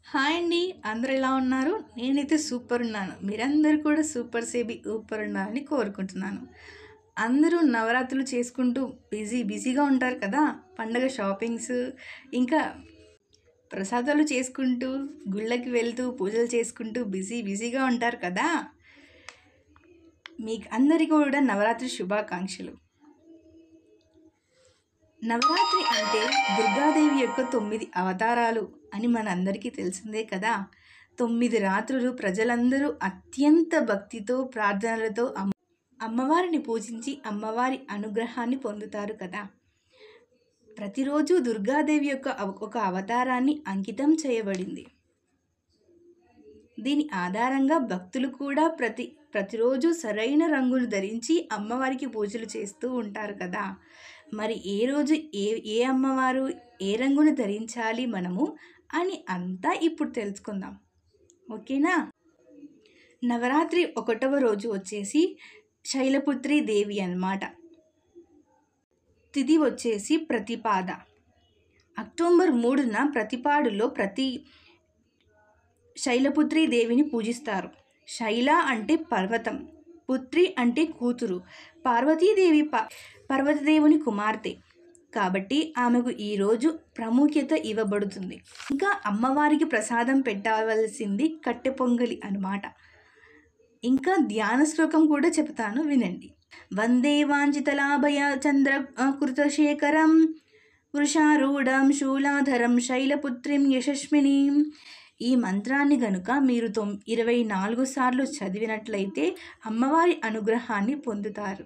Hi అండి. అందరూ ఎలా ఉన్నారు? నేనైతే సూపర్ ఉన్నాను. మీరందరూ కూడా సూపర్ సేబి ఊపర్ ఉన్నారని కోరుకుంటున్నాను. అందరూ నవరాత్రులు చేసుకుంటూ బిజీగా ఉంటారు కదా! పండగ షాపింగ్స్, ఇంకా ప్రసాదాలు చేసుకుంటూ, గుళ్ళకి వెళ్తూ, పూజలు చేసుకుంటూ బిజీగా ఉంటారు కదా! మీకు అందరికీ కూడా నవరాత్రి శుభాకాంక్షలు. నవరాత్రి అంటే దుర్గాదేవి యొక్క 9 అవతారాలు అని మనందరికీ తెలిసిందే కదా! 9 రాత్రులు ప్రజలందరూ అత్యంత భక్తితో, ప్రార్థనలతో అమ్మవారిని పూజించి అమ్మవారి అనుగ్రహాన్ని పొందుతారు కదా! ప్రతిరోజు దుర్గాదేవి యొక్క ఒక అవతారాన్ని అంకితం చేయబడింది. దీని ఆధారంగా భక్తులు కూడా ప్రతిరోజు సరైన రంగును ధరించి అమ్మవారికి పూజలు చేస్తూ ఉంటారు కదా! మరి ఏ రోజు ఏ అమ్మవారు ఏ రంగును ధరించాలి మనము అని అంతా ఇప్పుడు తెలుసుకుందాం. ఓకేనా? నవరాత్రి 1వ రోజు వచ్చేసి శైలపుత్రి దేవి అన్నమాట. తిథి వచ్చేసి ప్రతిపాద. అక్టోబర్ 3న ప్రతిపాడులో శైలపుత్రి దేవిని పూజిస్తారు. శైల అంటే పర్వతం, పుత్రి అంటే కూతురు. పార్వతీదేవి పర్వతదేవుని కుమార్తె కాబట్టి ఆమెకు ఈరోజు ప్రాముఖ్యత ఇవ్వబడుతుంది. ఇంకా అమ్మవారికి ప్రసాదం పెట్టవలసింది కట్టె పొంగలి అన్నమాట. ఇంకా ధ్యాన శ్లోకం కూడా చెప్తాను, వినండి. వందే వాంఛితలాభయ చంద్ర కృతశేఖరం వృషారూఢం శూలాధరం శైలపుత్రిం యశస్వినీం. ఈ మంత్రాన్ని గనుక మీరు 24 సార్లు చదివినట్లయితే అమ్మవారి అనుగ్రహాన్ని పొందుతారు.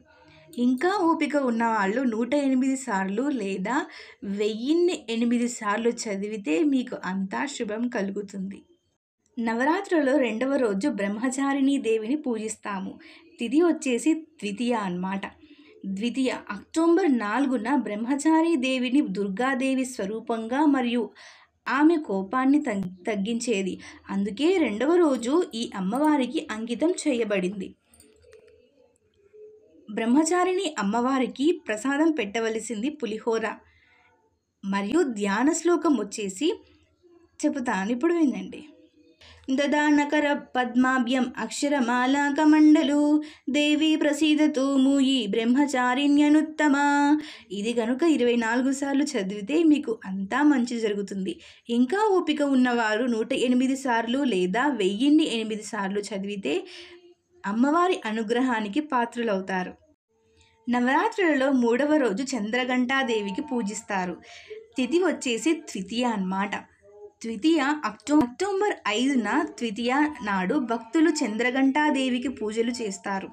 ఇంకా ఓపిక ఉన్నవాళ్ళు 108 సార్లు లేదా 1008 సార్లు చదివితే మీకు అంతా శుభం కలుగుతుంది. నవరాత్రులలో 2వ రోజు బ్రహ్మచారిణీ దేవిని పూజిస్తాము. తిథి వచ్చేసి ద్వితీయ అన్నమాట. ద్వితీయ అక్టోబర్ 4న బ్రహ్మచారి దేవిని దుర్గాదేవి స్వరూపంగా మరియు ఆమె కోపాన్ని తగ్గించేది. అందుకే 2వ రోజు ఈ అమ్మవారికి అంకితం చేయబడింది. బ్రహ్మచారిణి అమ్మవారికి ప్రసాదం పెట్టవలసింది పులిహోర. మరియు ధ్యాన శ్లోకం వచ్చేసి చెబుతాను, ఇప్పుడు వినండి. దదానకర పద్మాభ్యం అక్షరమాలాకమండలు దేవి ప్రసీదతు మూయి బ్రహ్మచారిణ్యనుత్తమ. ఇది కనుక 24 సార్లు చదివితే మీకు అంతా మంచి జరుగుతుంది. ఇంకా ఓపిక ఉన్నవారు 108 సార్లు లేదా 1008 సార్లు చదివితే అమ్మవారి అనుగ్రహానికి పాత్రులవుతారు. నవరాత్రులలో 3వ రోజు చంద్రఘంటాదేవికి పూజిస్తారు. తిథి వచ్చేసి ద్వితీయ అన్నమాట. ద్వితీయ అక్టోబర్ 5న ద్వితీయ నాడు భక్తులు చంద్రఘంటాదేవికి పూజలు చేస్తారు.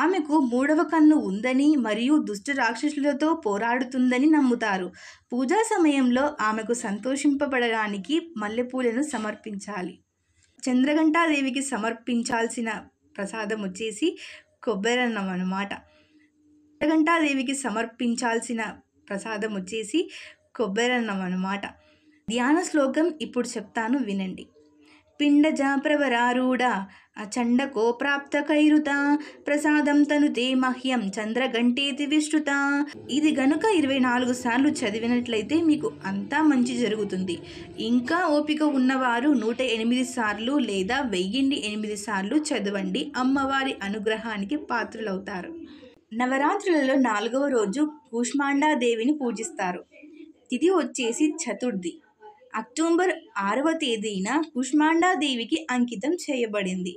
ఆమెకు 3వ కన్ను ఉందని మరియు దుష్ట రాక్షసులతో పోరాడుతుందని నమ్ముతారు. పూజా సమయంలో ఆమెకు సంతోషింపబడడానికి మల్లెపూలను సమర్పించాలి. చంద్రఘంటాదేవికి సమర్పించాల్సిన ప్రసాదం వచ్చేసి కొబ్బరన్నం అన్నమాట. చంద్రఘంటాదేవికి సమర్పించాల్సిన ప్రసాదం వచ్చేసి కొబ్బరన్నం అన్నమాట. ధ్యాన శ్లోకం ఇప్పుడు చెప్తాను, వినండి. పిండజ ప్రవరారూఢ అచండకో ప్రాప్త కైరుత ప్రసాదం తనుతే మహ్యం చంద్రఘంటేతి విశ్రుత. ఇది గనుక 24 సార్లు చదివినట్లయితే మీకు అంతా మంచి జరుగుతుంది. ఇంకా ఓపిక ఉన్నవారు 108 సార్లు లేదా 1008 సార్లు చదవండి. అమ్మవారి అనుగ్రహానికి పాత్రులవుతారు. నవరాత్రులలో 4వ రోజు కూష్మాండాదేవిని పూజిస్తారు. తిథి వచ్చేసి చతుర్థి. అక్టోబర్ 6వ తేదీన కూష్మాండాదేవికి అంకితం చేయబడింది.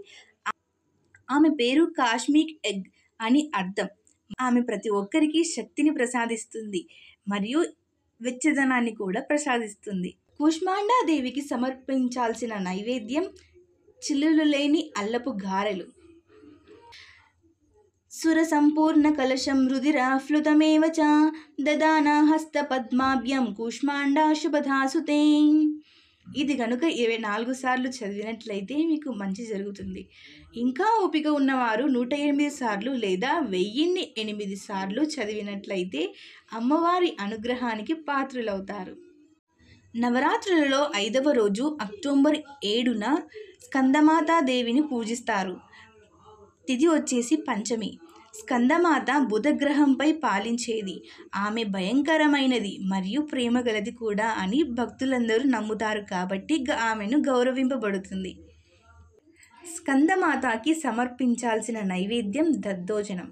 ఆమె పేరు కాస్మిక్ ఎగ్ అని అర్థం. ఆమె ప్రతి ఒక్కరికి శక్తిని ప్రసాదిస్తుంది మరియు వెచ్చదనాన్ని కూడా ప్రసాదిస్తుంది. కూష్మాండాదేవికి సమర్పించాల్సిన నైవేద్యం చిల్లులు లేని అల్లపు గారెలు. సుర సంపూర్ణ కలశం రుధిర ఫ్లుతమేవ చ దదాన హస్త పద్మాభ్యం కూష్మాండా శుభధాసుతే. ఇది కనుక 24 సార్లు చదివినట్లయితే మీకు మంచి జరుగుతుంది. ఇంకా ఓపిక ఉన్నవారు 108 సార్లు లేదా 1008 సార్లు చదివినట్లయితే అమ్మవారి అనుగ్రహానికి పాత్రులవుతారు. నవరాత్రులలో 5వ రోజు అక్టోబర్ 7న స్కందమాతాదేవిని పూజిస్తారు. తిథి వచ్చేసి పంచమి. స్కందమాత బుధగ్రహంపై పాలించేది. ఆమె భయంకరమైనది మరియు ప్రేమగలది కూడా అని భక్తులందరూ నమ్ముతారు కాబట్టి ఆమెను గౌరవింపబడుతుంది. స్కందమాతకి సమర్పించాల్సిన నైవేద్యం దద్దోజనం.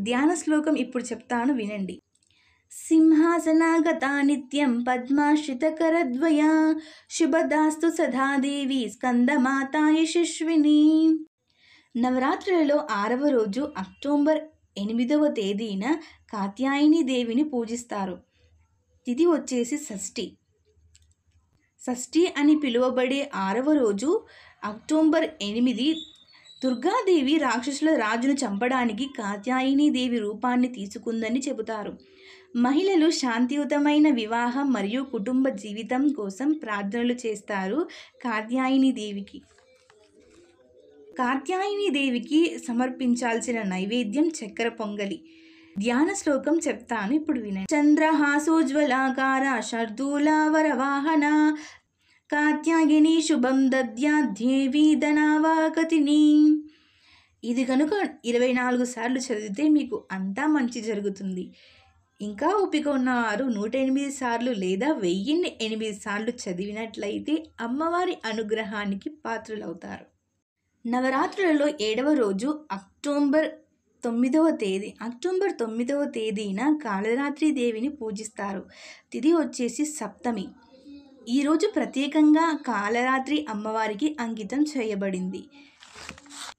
ధ్యాన శ్లోకం ఇప్పుడు చెప్తాను వినండి. సింహాసనాగతా నిత్యం పద్మాశ్రితకరద్వయా శుభదాస్తు సదాదేవి స్కందమాత యశస్విని. నవరాత్రులలో 6వ రోజు అక్టోబర్ 8వ తేదీన కాత్యాయని దేవిని పూజిస్తారు. తిథి వచ్చేసి షష్ఠి. షష్ఠి అని పిలువబడే 6వ రోజు అక్టోబర్ 8 దుర్గాదేవి రాక్షసుల రాజును చంపడానికి కాత్యాయని దేవి రూపాన్ని తీసుకుందని చెబుతారు. మహిళలు శాంతియుతమైన వివాహం మరియు కుటుంబ జీవితం కోసం ప్రార్థనలు చేస్తారు. కాత్యాయని దేవికి సమర్పించాల్సిన నైవేద్యం చక్కెర పొంగలి. ధ్యాన శ్లోకం చెప్తాను ఇప్పుడు వినండి. చంద్రహాసోజ్వలాకార శర్దూలావరవాహన కాత్యాయని శుభం దద్యాద్దేవి ధనావాకతిని. ఇది కనుక 24 సార్లు చదివితే మీకు అంతా మంచి జరుగుతుంది. ఇంకా ఓపిక ఉన్నవారు 108 సార్లు లేదా 1008 సార్లు చదివినట్లయితే అమ్మవారి అనుగ్రహానికి పాత్రులవుతారు. నవరాత్రులలో 7వ రోజు అక్టోబర్ 9వ తేదీన కాళరాత్రి దేవిని పూజిస్తారు. తిథి వచ్చేసి సప్తమి. ఈరోజు ప్రత్యేకంగా కాళరాత్రి అమ్మవారికి అంకితం చేయబడింది.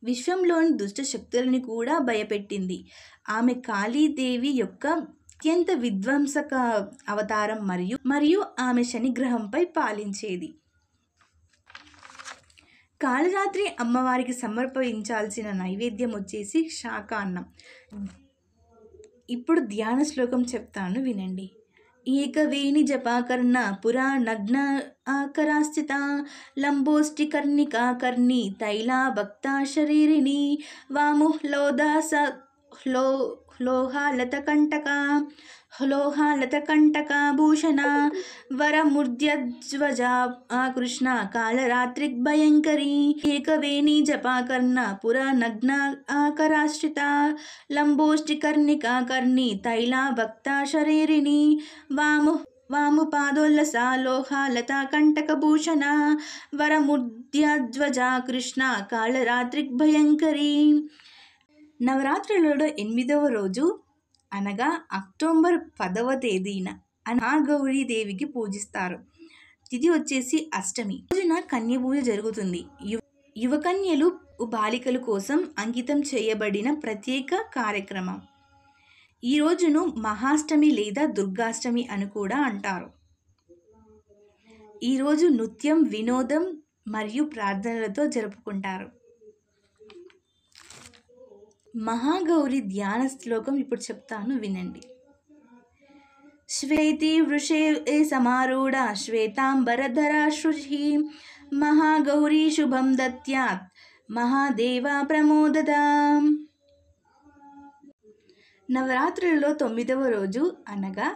విశ్వంలోని దుష్ట శక్తులని కూడా భయపెట్టింది. ఆమె కాళీదేవి యొక్క అత్యంత విధ్వంసక అవతారం మరియు ఆమె శనిగ్రహంపై పాలించేది. కాళరాత్రి అమ్మవారికి సమర్పించాల్సిన నైవేద్యం వచ్చేసి శాకాన్నం. ఇప్పుడు ధ్యాన శ్లోకం చెప్తాను వినండి. ఏకవేణి జపాకర్ణ పురా నగ్న ఆకరాస్థిత లంబోష్టి కర్ణికా కర్ణి తైలా భక్త శరీరిణి వాముహ్లోదాస లోహాలతకంటక భూషణ వరముర్ధ్యజ్వజా కృష్ణ కాళరాత్రిక్ భయంకరీ ఏకవేణి జపాకర్ణ పురా నగ్న ఆకరాశ్రిత లంబోష్టి కర్ణికా కర్ణి తైలా భక్త శరీరిణి వాముపాదోల్లస లోహాలత కంటకభూషణ వరముర్ధ్యజ్వజా కృష్ణ కాళరాత్రిక్ భయంకరీ. నవరాత్రులలో 8వ రోజు అనగా అక్టోబర్ 10వ తేదీన మహాగౌరీ దేవికి పూజిస్తారు. తిథి వచ్చేసి అష్టమి. రోజున కన్య పూజ జరుగుతుంది. యువకన్యలు బాలికల కోసం అంకితం చేయబడిన ప్రత్యేక కార్యక్రమం. ఈ రోజును మహాష్టమి లేదా దుర్గాష్టమి అని కూడా అంటారు. ఈరోజు నృత్యం, వినోదం మరియు ప్రార్థనలతో జరుపుకుంటారు. మహాగౌరి ధ్యాన శ్లోకం ఇప్పుడు చెప్తాను వినండి. శ్వేతి వృషే సమారూఢ శ్వేతాంబరధరా శృచి మహాగౌరీ శుభం దత్యాత్ మహాదేవ ప్రమోదదా. నవరాత్రులలో 9వ రోజు అనగా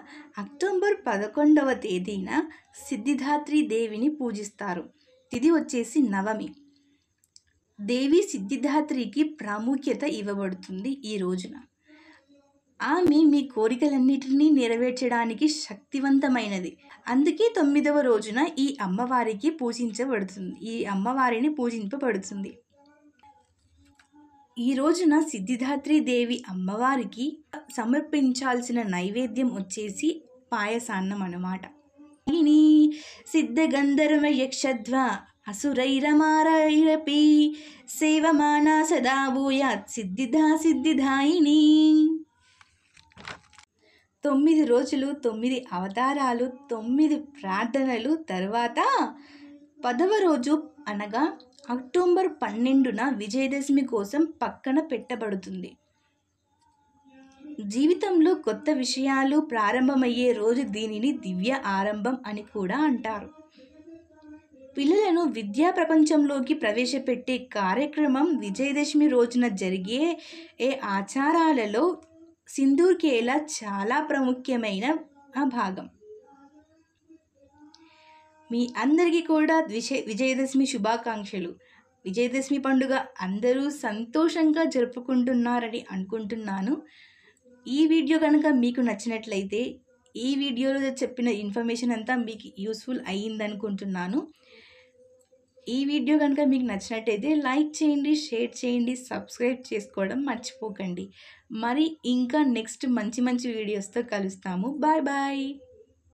అక్టోబర్ 11వ తేదీన సిద్ధిదాత్రి దేవిని పూజిస్తారు. తిథి వచ్చేసి నవమి. దేవి సిద్ధిదాత్రికి ప్రాముఖ్యత ఇవ్వబడుతుంది. ఈ రోజున ఆమె మీ కోరికలన్నిటినీ నెరవేర్చడానికి శక్తివంతమైనది. అందుకే 9వ రోజున ఈ అమ్మవారిని పూజింపబడుతుంది. ఈ రోజున సిద్ధిదాత్రి దేవి అమ్మవారికి సమర్పించాల్సిన నైవేద్యం వచ్చేసి పాయసాన్నం అన్నమాట. సిద్ధ గంధర్వ యక్షధ్వ అసురైరమారైరపి సేవమానా సదా భూయాత్ సిద్ధిదాయిని. 9 రోజులు 9 అవతారాలు 9 ప్రార్థనలు తర్వాత 10వ రోజు అనగా అక్టోబర్ 12న విజయదశమి కోసం పక్కన పెట్టబడుతుంది. జీవితంలో కొత్త విషయాలు ప్రారంభమయ్యే రోజు. దీనిని దివ్య ఆరంభం అని కూడా అంటారు. పిల్లలను విద్యా ప్రపంచంలోకి ప్రవేశపెట్టే కార్యక్రమం విజయదశమి రోజున జరిగే ఆచారాలలో సింధూర్ కేలా చాలా ప్రాముఖ్యమైన భాగం. మీ అందరికీ కూడా విజయదశమి శుభాకాంక్షలు. విజయదశమి పండుగ అందరూ సంతోషంగా జరుపుకుంటున్నారని అనుకుంటున్నాను. ఈ వీడియో కనుక మీకు నచ్చినట్లయితే ఈ వీడియోలో చెప్పిన ఇన్ఫర్మేషన్ అంతా మీకు యూస్ఫుల్ అయ్యిందనుకుంటున్నాను. ఈ వీడియో కనుక మీకు నచ్చినట్టయితే లైక్ చేయండి, షేర్ చేయండి, సబ్స్క్రైబ్ చేసుకోవడం మర్చిపోకండి. మరి ఇంకా నెక్స్ట్ మంచి మంచి వీడియోస్తో కలుస్తాము. Bye bye.